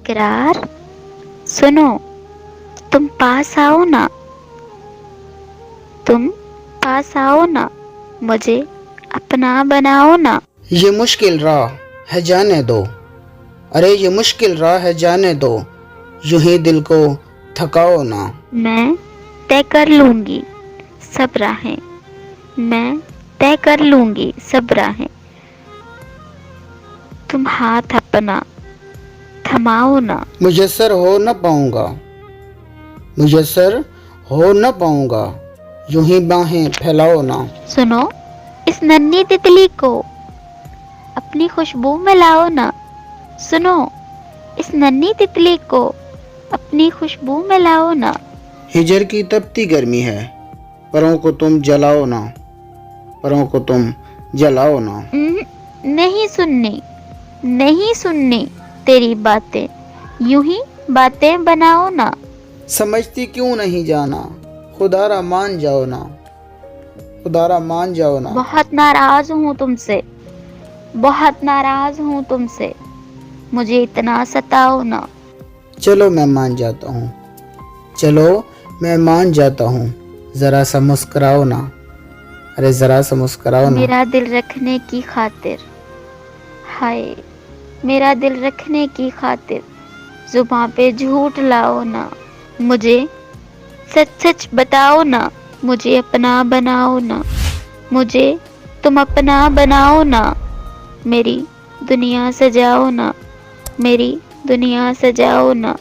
इकरार, सुनो, तुम पास आओ ना, तुम पास आओ ना, मुझे अपना बनाओ ना। ये मुश्किल राह है जाने दो, अरे ये मुश्किल राह है जाने दो, यूं ही दिल को थकाओ ना। मैं तय कर लूंगी सब राहें, मैं तय कर लूंगी सब राहें, तुम हाथ अपना थमाओ ना। मुयस्सर हो न पाऊंगा, मुयस्सर हो न पाऊंगा, यूं ही बाहें फैलाओ ना। सुनो, इस नन्ही तितली को अपनी खुशबू में लाओ ना, सुनो, इस नन्ही तितली को अपनी खुशबू में लाओ ना। हिजर की तपती गर्मी है, परों को तुम जलाओ ना, परों को तुम जलाओ ना। नहीं सुननी, नहीं सुननी तेरी बातें, यूं ही बातें बनाओ ना। समझती क्यों नहीं जाना, खुदारा मान जाओ ना, खुदारा मान जाओ ना। बहुत नाराज हूँ तुमसे, बहुत नाराज हूँ तुमसे, मुझे इतना सताओ ना। चलो मैं मान जाता हूँ, चलो मैं मान जाता हूँ, ज़रा सा मुस्कुराओ ना, अरे ज़रा सा मुस्कुराओ ना। मेरा दिल रखने की खातिर, हाय, मेरा दिल रखने की खातिर जुबां पे झूठ लाओ ना, मुझे सच सच बताओ ना, मुझे अपना बनाओ ना, मुझे तुम अपना बनाओ ना, मेरी दुनिया सजाओ ना, मेरी दुनिया सजाओ ना।